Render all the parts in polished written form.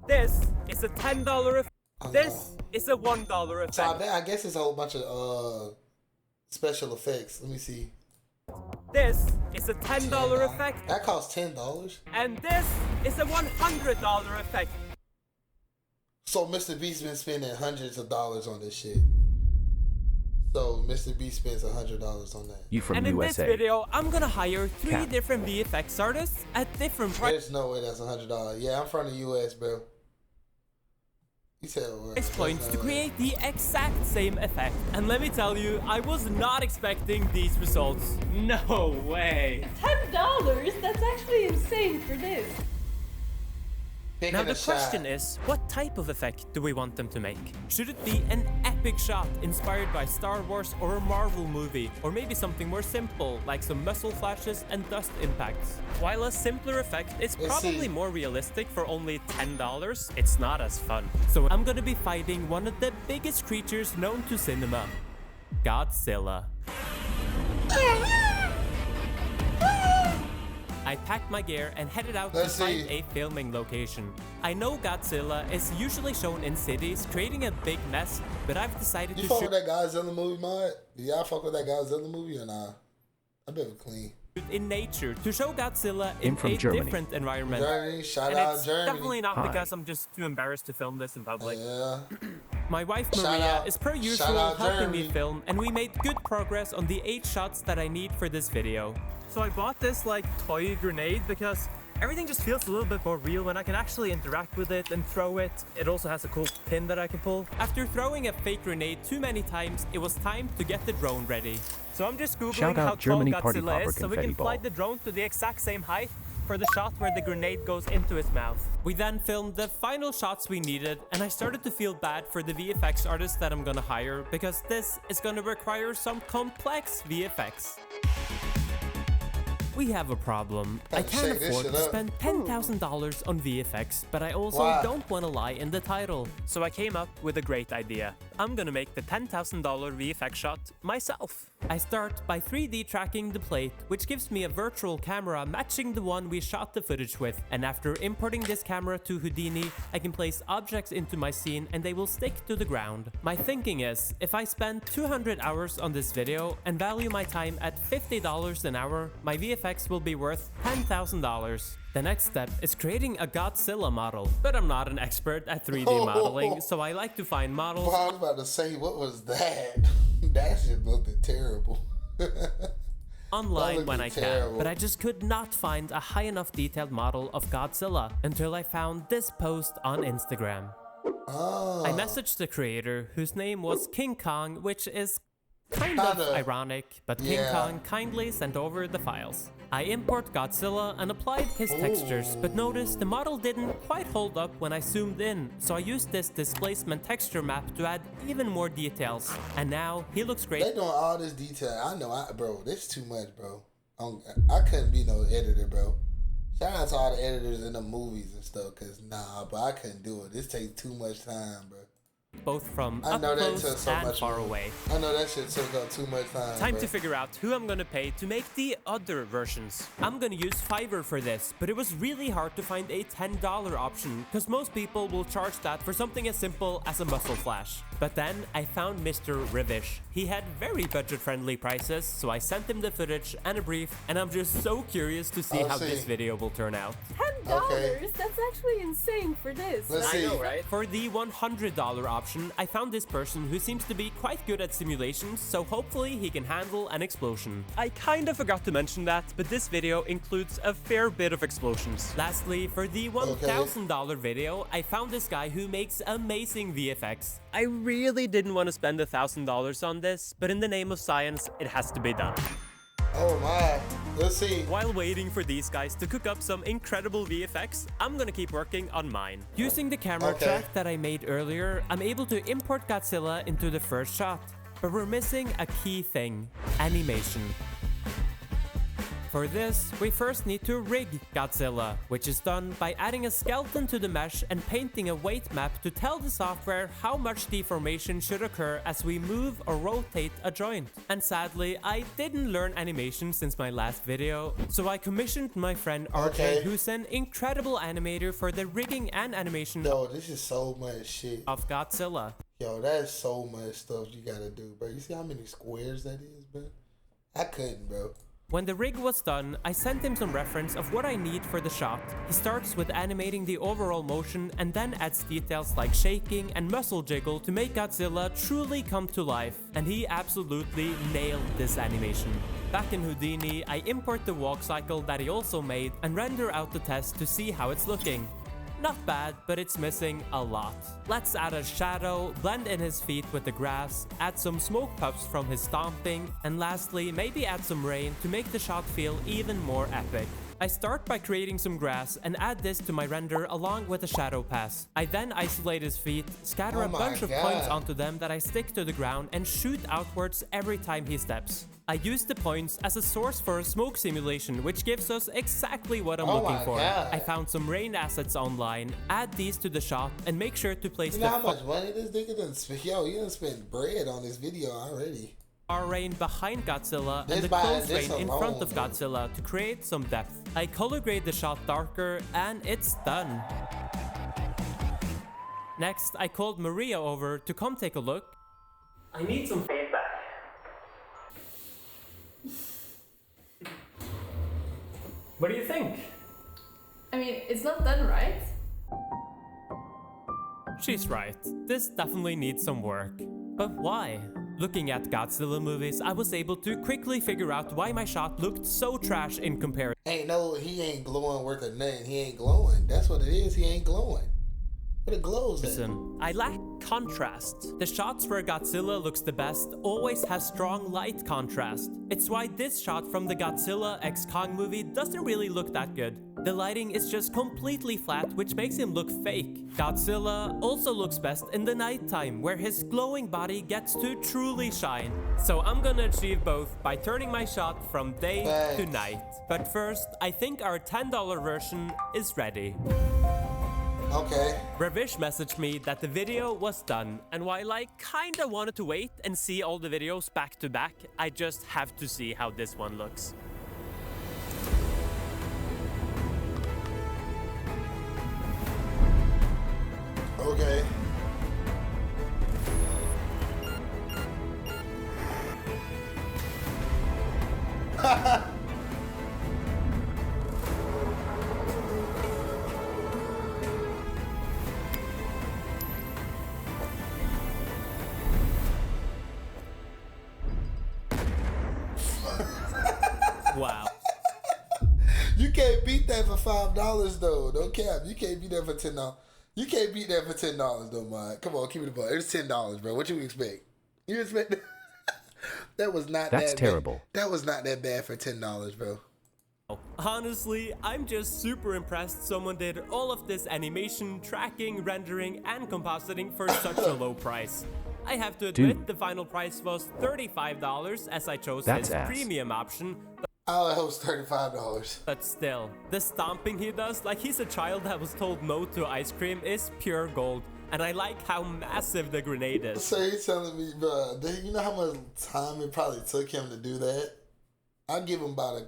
This is a $10 effect. This is a $1 effect. So I guess it's a whole bunch of special effects. Let me see. This is a $10 effect. That costs $10. And this is a $100 effect. So Mr. Beast been spending hundreds of dollars on this shit. So Mr. Beast spends $100 on that. You from and USA. in this video, I'm gonna hire 3 different VFX artists at different prices. There's no way that's $100. Yeah, I'm from the US, bro. You said Price points to create the exact same effect. And let me tell you, I was not expecting these results. No way. $10? That's actually insane for this. Now the question is, what type of effect do we want them to make? Should it be an epic shot inspired by Star Wars or a Marvel movie? Or maybe something more simple, like some muzzle flashes and dust impacts? While a simpler effect is probably more realistic for only $10, it's not as fun. So I'm gonna be fighting one of the biggest creatures known to cinema, Godzilla. I packed my gear and headed out to find a filming location. I know Godzilla is usually shown in cities, creating a big mess, but I've decided to shoot... You fuck with that Godzilla movie, mod? Do y'all fuck with that Godzilla movie or nah? I bet it's clean. ...in nature to show Godzilla in a different environment. Germany, shout and out it's Germany. Definitely not because I'm just too embarrassed to film this in public. Yeah. My wife Maria is per usual helping me film, and we made good progress on the 8 shots that I need for this video. So I bought this like toy grenade because everything just feels a little bit more real when I can actually interact with it and throw it. It also has a cool pin that I can pull. After throwing a fake grenade too many times, it was time to get the drone ready. So I'm just googling how tall Godzilla is so we can fly the drone to the exact same height for the shot where the grenade goes into his mouth. We then filmed the final shots we needed, and I started to feel bad for the VFX artist that I'm gonna hire because this is gonna require some complex VFX. We have a problem. I can't afford to spend $10,000 on VFX, but I also don't want to lie in the title. So I came up with a great idea. I'm gonna make the $10,000 VFX shot myself. I start by 3D tracking the plate, which gives me a virtual camera matching the one we shot the footage with. And after importing this camera to Houdini, I can place objects into my scene and they will stick to the ground. My thinking is, if I spend 200 hours on this video and value my time at $50 an hour, my VFX will be worth $10,000. The next step is creating a Godzilla model, but I'm not an expert at 3D modeling, so I like to find models. I was about to say, what was that? That shit looked terrible. Online when I can, but I just could not find a high enough detailed model of Godzilla until I found this post on Instagram. I messaged the creator, whose name was King Kong, which is kind of ironic, but King Kong kindly sent over the files. I import Godzilla and applied his textures, but noticed the model didn't quite hold up when I zoomed in, so I used this displacement texture map to add even more details. And now he looks great. They doing all this detail. I know, bro, this is too much, bro. I couldn't be no editor, bro. Shout out to all the editors in the movies and stuff, cause but I couldn't do it. This takes too much time, bro. Both from up close and far away. I know that shit took up too much time. Time to figure out who I'm gonna pay to make the other versions. I'm gonna use Fiverr for this, but it was really hard to find a $10 option, because most people will charge that for something as simple as a muzzle flash. But then I found Mr. Rivish. He had very budget-friendly prices, so I sent him the footage and a brief, and I'm just so curious to see how this video will turn out. $10? That's actually insane for this. I know, right? For the $100 option, I found this person who seems to be quite good at simulations, so hopefully he can handle an explosion. I kinda forgot to mention that, but this video includes a fair bit of explosions. Lastly, for the $1,000 video, I found this guy who makes amazing VFX. I really didn't want to spend $1,000 on this, but in the name of science, it has to be done. Oh my, let's see. While waiting for these guys to cook up some incredible VFX, I'm gonna keep working on mine. Using the camera track that I made earlier, I'm able to import Godzilla into the first shot. But we're missing a key thing: animation. For this, we first need to rig Godzilla, which is done by adding a skeleton to the mesh and painting a weight map to tell the software how much deformation should occur as we move or rotate a joint. And sadly, I didn't learn animation since my last video, so I commissioned my friend RJ, who's an incredible animator, for the rigging and animation. Yo, this is so much shit Of Godzilla. Yo, that's so much stuff you gotta do, bro. You see how many squares that is, bro? I couldn't, bro. When the rig was done, I sent him some reference of what I need for the shot. He starts with animating the overall motion and then adds details like shaking and muscle jiggle to make Godzilla truly come to life. And he absolutely nailed this animation. Back in Houdini, I import the walk cycle that he also made and render out the test to see how it's looking. Not bad, but it's missing a lot. Let's add a shadow, blend in his feet with the grass, add some smoke puffs from his stomping, and lastly, maybe add some rain to make the shot feel even more epic. I start by creating some grass and add this to my render along with a shadow pass. I then isolate his feet, scatter a bunch of points onto them that I stick to the ground and shoot outwards every time he steps. I use the points as a source for a smoke simulation, which gives us exactly what I'm looking for. I found some rain assets online, add these to the shot, and make sure to place you know how much money this nigga done spent? Yo, you done spent bread on this video already. Our rain behind Godzilla and the close rain in front of Godzilla to create some depth. I color grade the shot darker and it's done. Next, I called Maria over to come take a look. I need some feedback. What do you think? I mean, it's not done right. She's right. This definitely needs some work. But why? Looking at Godzilla movies, I was able to quickly figure out why my shot looked so trash in comparison. He ain't glowing worth a nothing. He ain't glowing. That's what it is. He ain't glowing. But it glows. Listen, I lack contrast. The shots where Godzilla looks the best always has strong light contrast. It's why this shot from the Godzilla x Kong movie doesn't really look that good. The lighting is just completely flat, which makes him look fake. Godzilla also looks best in the nighttime, where his glowing body gets to truly shine. So I'm gonna achieve both by turning my shot from day to night. But first, I think our $10 version is ready. Okay. Ravish messaged me that the video was done, and while I kinda wanted to wait and see all the videos back to back, I just have to see how this one looks. Okay. Wow. You can't beat that for $5 though. No cap. You can't beat that for $10. You can't beat that for $10 though, man. Come on, keep it a buck. It's $10, bro. What you expect? You expect that was not That's that terrible. Bad. That was not that bad for $10, bro. Honestly, I'm just super impressed someone did all of this animation, tracking, rendering, and compositing for such a low price. I have to admit, the final price was $35 as I chose his premium option. Oh, that was $35. But still, the stomping he does like he's a child that was told no to ice cream is pure gold. And I like how massive the grenade is. So you're telling me, bro, you know how much time it probably took him to do that? I'll give him about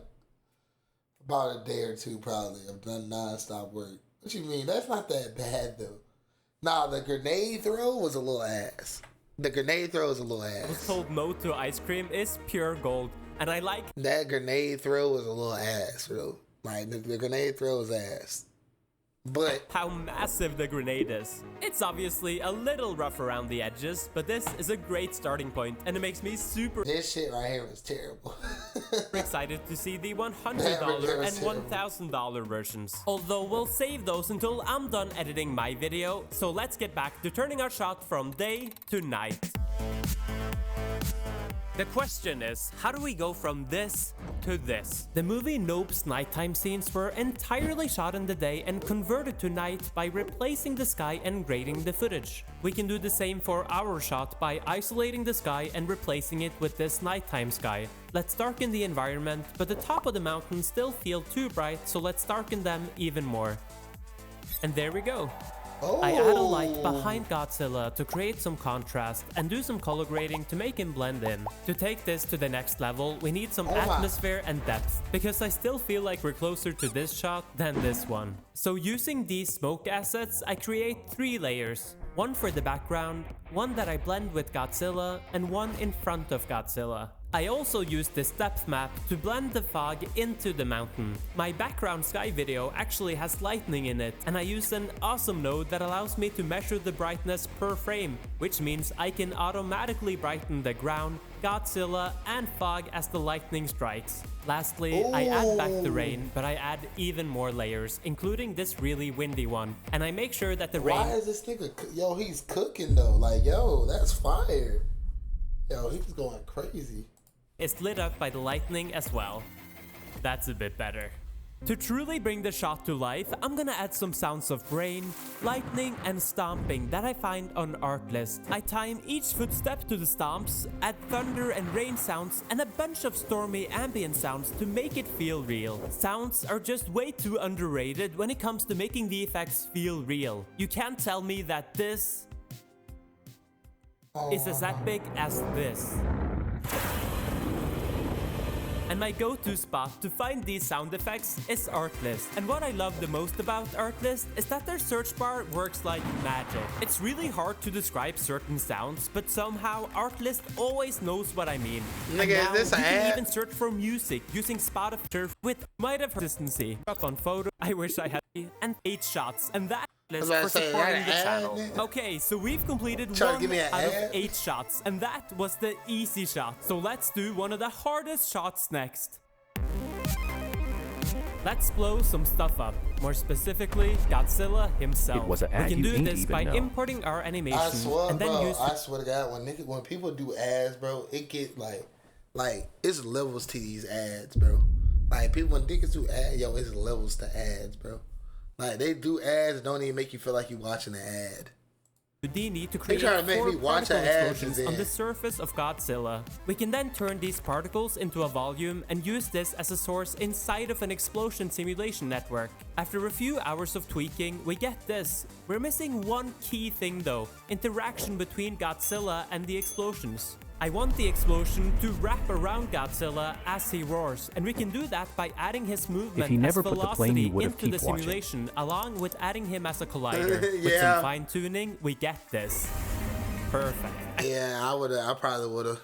a day or two probably of non-stop work. What you mean? That's not that bad though. Nah, the grenade throw was a little ass. The grenade throw is a little ass. Was told no to ice cream is pure gold. And I like that grenade throw was a little ass, bro. Like the grenade throw is ass. But how massive the grenade is. It's obviously a little rough around the edges, but this is a great starting point, and it makes me super. This shit right here was terrible. Excited to see the $100 and $1,000 versions. Although we'll save those until I'm done editing my video, so let's get back to turning our shot from day to night. The question is, how do we go from this to this? The movie Nope's nighttime scenes were entirely shot in the day and converted to night by replacing the sky and grading the footage. We can do the same for our shot by isolating the sky and replacing it with this nighttime sky. Let's darken the environment, but the top of the mountains still feel too bright, so let's darken them even more. And there we go. I add a light behind Godzilla to create some contrast and do some color grading to make him blend in. To take this to the next level, we need some atmosphere and depth, because I still feel like we're closer to this shot than this one. So using these smoke assets, I create 3 layers. One for the background, one that I blend with Godzilla, and one in front of Godzilla. I also used this depth map to blend the fog into the mountain. My background sky video actually has lightning in it, and I used an awesome node that allows me to measure the brightness per frame, which means I can automatically brighten the ground, Godzilla, and fog as the lightning strikes. Lastly, I add back the rain, but I add even more layers, including this really windy one. And I make sure that the rain... Why is this nigga... Yo, he's cooking though. Like, yo, that's fire. Yo, he's going crazy. Is lit up by the lightning as well. That's a bit better. To truly bring the shot to life, I'm gonna add some sounds of rain, lightning, and stomping that I find on Artlist. I time each footstep to the stomps, add thunder and rain sounds, and a bunch of stormy ambient sounds to make it feel real. Sounds are just way too underrated when it comes to making the effects feel real. You can't tell me that this is as epic as this. And my go-to spot to find these sound effects is Artlist. And what I love the most about Artlist is that their search bar works like magic. It's really hard to describe certain sounds, but somehow Artlist always knows what I mean. Nigga, and now you can even search for music using Spotify with might have consistency. Up on photo, I wish I had, and 8 shots, and that for supporting the channel. Okay, so we've completed 1 out of 8 shots, and that was the easy shot. So let's do one of the hardest shots next. Let's blow some stuff up, more specifically Godzilla himself. We can do this by importing our animation and then use... I swear to God, when people do ads, bro, it get like it's levels to these ads, bro. Like people when niggas do ads, yo, it's levels to ads, bro. Like, they do ads, don't even make you feel like you're watching an ad. You need to create 4 particle explosions on the surface of Godzilla. We can then turn these particles into a volume and use this as a source inside of an explosion simulation network. After a few hours of tweaking, we get this. We're missing one key thing though, interaction between Godzilla and the explosions. I want the explosion to wrap around Godzilla as he roars, and we can do that by adding his movement as velocity into the simulation, along with adding him as a collider. With some fine-tuning, we get this. Perfect. Yeah, I probably would've.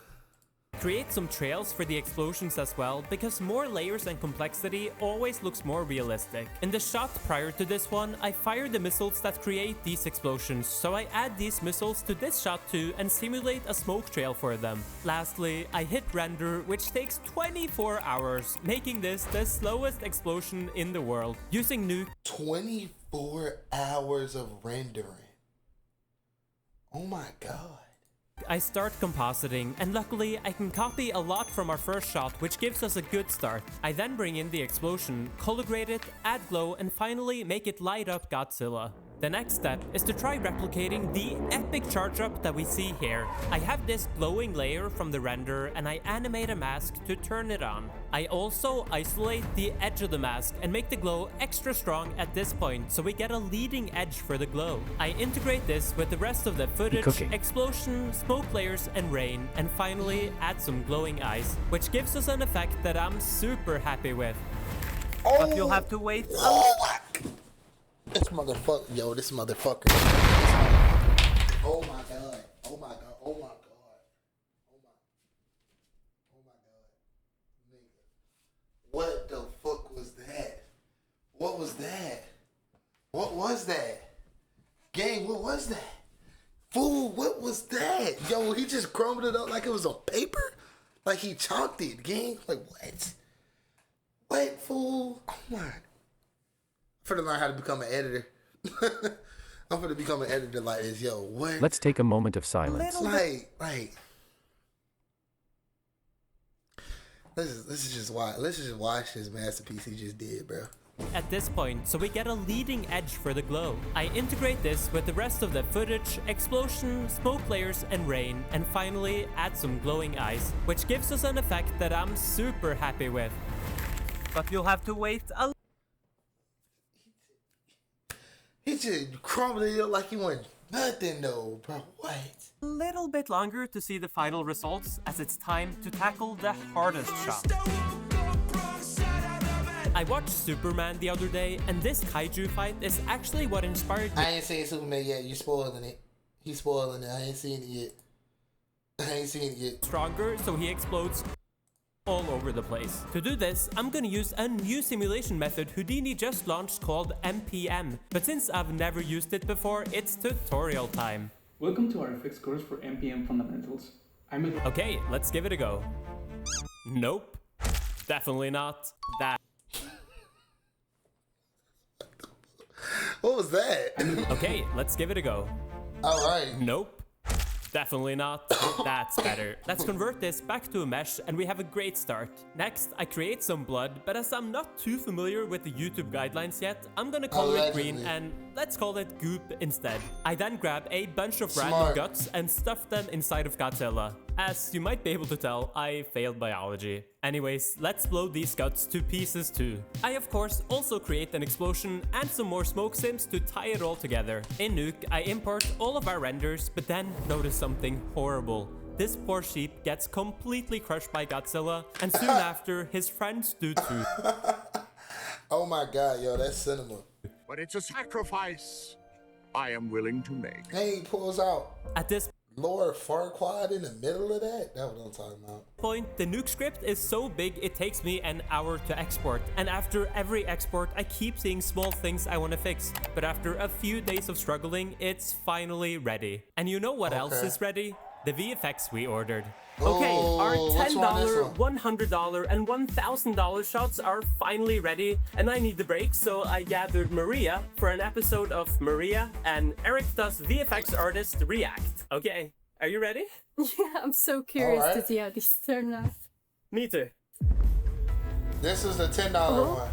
Create some trails for the explosions as well, because more layers and complexity always looks more realistic. In the shot prior to this one, I fire the missiles that create these explosions, so I add these missiles to this shot too and simulate a smoke trail for them. Lastly, I hit render, which takes 24 hours, making this the slowest explosion in the world. Using nuke. 24 hours of rendering. Oh my God. I start compositing, and luckily I can copy a lot from our first shot, which gives us a good start. I then bring in the explosion, color grade it, add glow, and finally make it light up Godzilla. The next step is to try replicating the epic charge up that we see here. I have this glowing layer from the render and I animate a mask to turn it on. I also isolate the edge of the mask and make the glow extra strong at this point so we get a leading edge for the glow. I integrate this with the rest of the footage, explosion, smoke layers, and rain, and finally add some glowing eyes, which gives us an effect that I'm super happy with. But you'll have to wait. This motherfucker, yo, this motherfucker. Oh my God. Oh my God. Oh my God. Oh my God. Nigga. What the fuck was that? What was that? What was that? Gang, what was that? Fool, what was that? Yo, he just crumbled it up like it was on paper? Like he chalked it, gang? Like what? What, fool? Oh my. I'm finna learn how to become an editor. I'm finna become an editor like this. Yo, what? Let's take a moment of silence. Like, Let's just watch this masterpiece he just did, bro. At this point, so we get a leading edge for the glow. I integrate this with the rest of the footage, explosion, smoke layers, and rain, and finally add some glowing eyes, which gives us an effect that I'm super happy with. But you'll have to wait a He just crumbled it up like he want nothing though, bro. What? little bit longer to see the final results, as it's time to tackle the hardest shot. I watched Superman the other day, and this kaiju fight is actually what inspired me. I ain't seen Superman yet. You spoiling it. He's spoiling it. I ain't seen it yet. Stronger, so he explodes all over the place. To do this, I'm gonna use a new simulation method Houdini just launched called MPM. But since I've never used it before, it's tutorial time. Welcome to our FX course for MPM fundamentals. Okay, let's give it a go. Nope. Definitely not. That. What was that? Okay, let's give it a go. Alright. Nope. Definitely not. That's better. Let's convert this back to a mesh and we have a great start. Next, I create some blood, but as I'm not too familiar with the YouTube guidelines yet, I'm gonna color it green and let's call it goop instead. I then grab a bunch of random guts and stuff them inside of Godzilla. As you might be able to tell, I failed biology. Anyways, let's blow these guts to pieces too. I of course also create an explosion and some more smoke sims to tie it all together. In Nuke, I import all of our renders, but then notice something horrible. This poor sheep gets completely crushed by Godzilla, and soon after, his friends do too. Oh my god, yo, that's cinema. But it's a sacrifice I am willing to make. Hey, he pulls out. At this Lord Farquaad in the middle of that? That's what I'm talking about. point, the Nuke script is so big it takes me an hour to export. And after every export, I keep seeing small things I want to fix. But after a few days of struggling, it's finally ready. And you know what else is ready? The VFX we ordered. Okay, our $10, $100, and $1,000 shots are finally ready, and I need the break, so I gathered Maria for an episode of Maria and Eric does VFX artist react. Okay, are you ready? Yeah, I'm so curious to see how these turn out. Me too. This is the $10 one.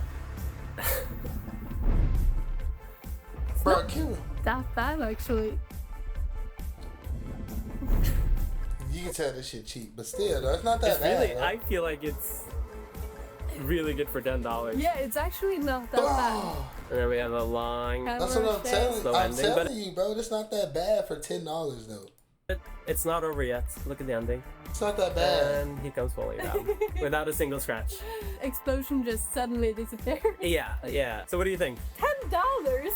Bro, kill him. That bad, actually. You can tell this shit cheap, but still, though, it's not that It's bad. really, right? I feel like it's really good for $10. Yeah, it's actually not that bad. And then we have a long... That's what I'm telling you. Slow I'm ending, telling you, bro. It's not that bad for $10 though. It's not over yet. Look at the ending. It's not that bad. And he comes falling down without a single scratch. Explosion just suddenly disappeared. Yeah. So what do you think? $10?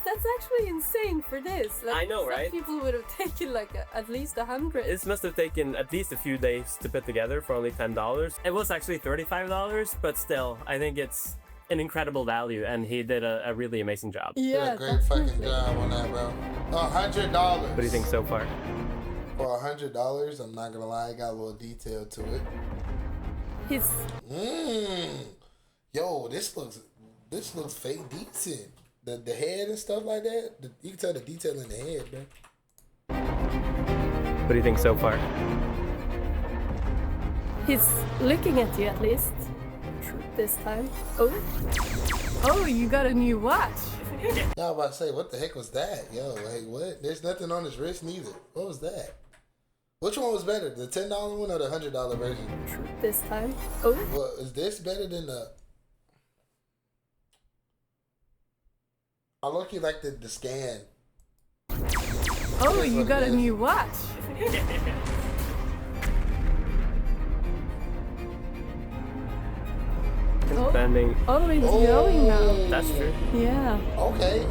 That's actually insane for this. Like, I know, right? Some people would have taken like at least 100. This must have taken at least a few days to put together for only $10. It was actually $35, but still, I think it's an incredible value, and he did a really amazing job. Yeah, Did a great fucking job on that, bro. $100. What do you think so far? For $100, I'm not gonna lie, it got a little detail to it. His Yo, this looks fake decent. The head and stuff like that. You can tell the detail in the head, bro. What do you think so far? He's looking at you at least. This time. Oh, you got a new watch. Yeah, I was about to say, what the heck was that? Yo, like, what? There's nothing on his wrist neither. What was that? Which one was better, the $10 one or the $100 version? This time. Well, is this better than the... I look you like the scan. Oh, you got a new watch. Expanding. Oh, it's going now. That's true. Yeah. Okay.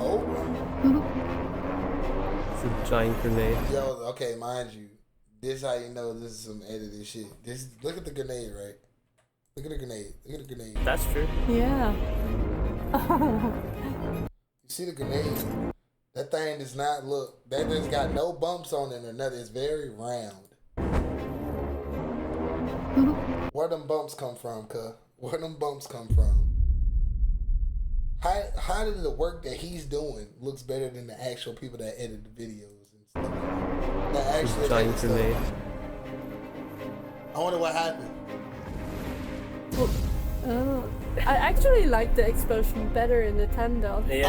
Oh. It's a giant grenade. Yo, okay, mind you, this how you know this is some edited shit. Look at the grenade, right? Look at the grenade. Look at the grenade. That's true. Yeah. You see the grenade? That thing does not look. That just got no bumps on it or nothing. It's very round. Where them bumps come from, cuh? Where them bumps come from? How did the work that he's doing looks better than the actual people that edit the videos and stuff? That actually Giant hit stuff. grenade. I wonder what happened. Oh, I actually like the explosion better in the 10 doll. Yeah.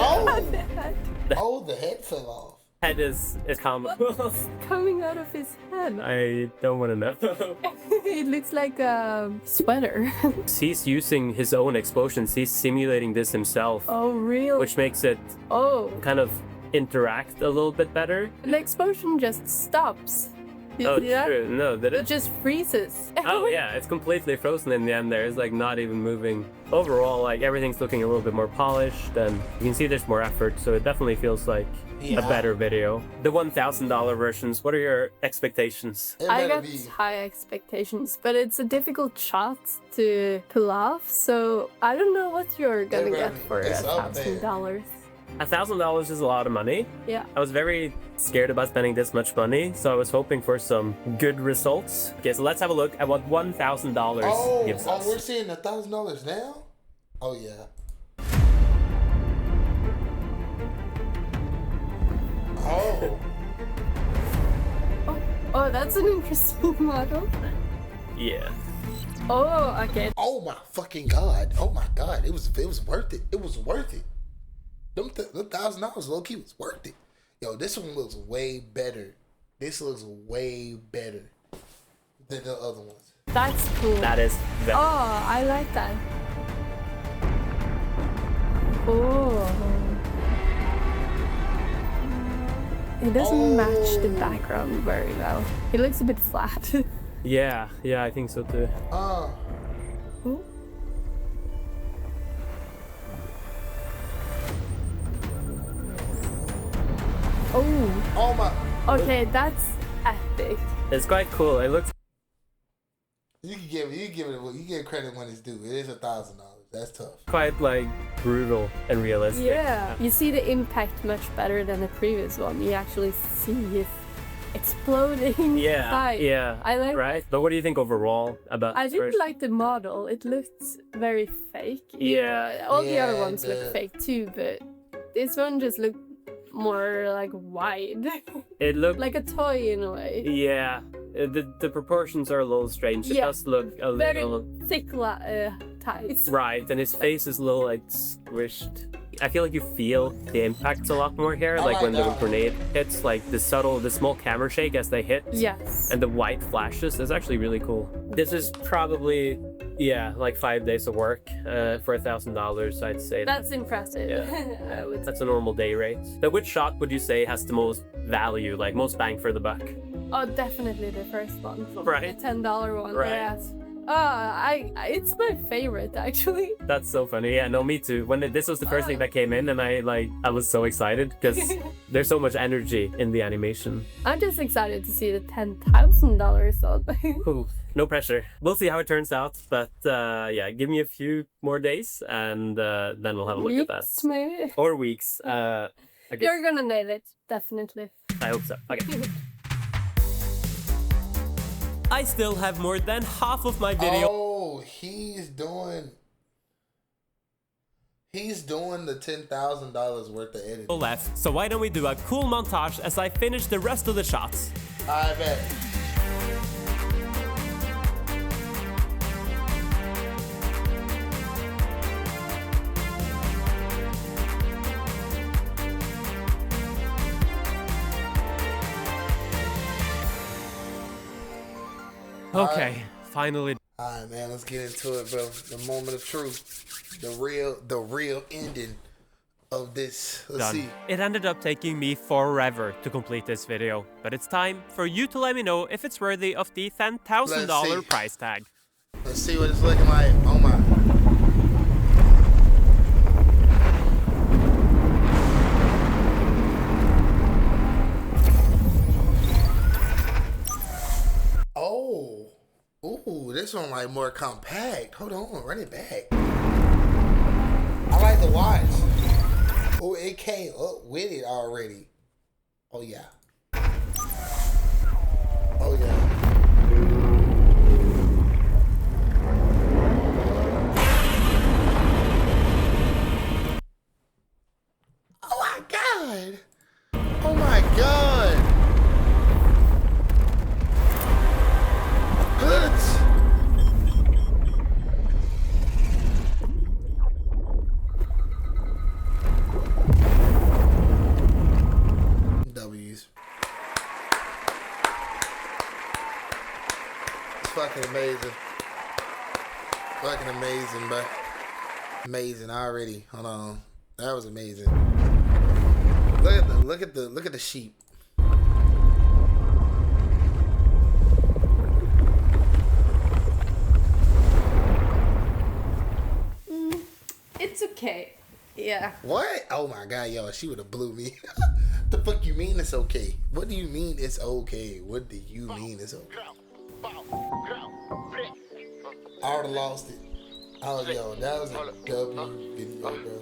Oh, the head fell off. Head is comical. Coming out of his head. I don't want to know. It looks like a sweater. He's using his own explosions. He's simulating this himself, Oh, really? which makes it Oh, kind of interact a little bit better. the explosion just stops. You Oh, see that? true. No, did It it? just freezes. Oh, yeah, it's completely frozen in the end there. It's like not even moving. Overall, like everything's looking a little bit more polished, and you can see there's more effort, so it definitely feels like a better video. The $1,000 versions, what are your expectations? It I better got be. high expectations, but it's a difficult shot to pull off, so I don't know what you're gonna get for It's up there. $1,000. $1,000 is a lot of money. Yeah. I was very scared about spending this much money, so I was hoping for some good results. Okay, so let's have a look at what $1,000 gives us. We're seeing $1,000 now? Oh, yeah. Oh. Oh, that's an interesting model. Yeah. Oh, okay. Oh my fucking god! Oh my god! It was worth it. It was worth it. Them $1,000 low key was worth it. Yo, this one looks way better. This looks way better than the other ones. That's cool. That is very Oh, I like that. Oh. It doesn't match the background very well. It looks a bit flat. Yeah, I think so too. Ooh. Oh, Oh my! okay, that's epic. It's quite cool. It looks You give credit when it's due. It is $1,000. That's tough. quite like brutal and realistic. Yeah, you see the impact much better than the previous one. You actually see it exploding. Yeah, side. yeah. I like. Right? But what do you think overall about I this didn't version? like the model. It looked very fake. Yeah. All the other Yeah, ones look fake too, but this one just looked more like wide, It looked like a toy in a way. yeah. The proportions are a little strange. It Yeah. does look a Very little thick ties. right, and his face is a little like squished. I feel like you feel the impacts a lot more here, like like when the that. grenade hits, like the small camera shake as they hit. Yes. And the white flashes is actually really cool. This is probably, yeah, like 5 days of work for $1,000, I'd say. That's impressive. Yeah. I would say. That's a normal day rate. Now, which shot would you say has the most value, like most bang for the buck? Oh, definitely the first one. Right. The $10 one. Right. Yes. It's my favorite actually. That's so funny. Yeah, no, me too. When this was the first thing that came in, and I was so excited because there's so much energy in the animation. I'm just excited to see the $10,000 on. Ooh, no pressure. We'll see how it turns out, but yeah, give me a few more days, and then we'll have a look at that. Weeks, maybe. Or weeks. I guess. You're gonna nail it, definitely. I hope so. Okay. I still have more than half of my video Oh, he's doing the $10,000 worth of editing. left, so why don't we do a cool montage as I finish the rest of the shots? I bet. Okay, finally. All right, man, let's get into it, bro. The moment of truth, the real ending of this. Let's Done. see. It ended up taking me forever to complete this video, but it's time for you to let me know if it's worthy of the Let's $10,000 see. price tag. Let's see what it's looking like. Oh my. Oh. Ooh, this one like more compact. Hold on, run it back. I like the watch. Oh, it came up with it already. Oh yeah. Oh yeah. Oh my god. Oh my god. Fucking amazing, but amazing already. Hold on, that was amazing. Look at the sheep. It's okay. Yeah. What? Oh my god, yo, she would have blew me. The fuck you mean it's okay? What do you mean it's okay? What do you mean it's okay? I would have lost it. Oh, yo, that was a W video, bro.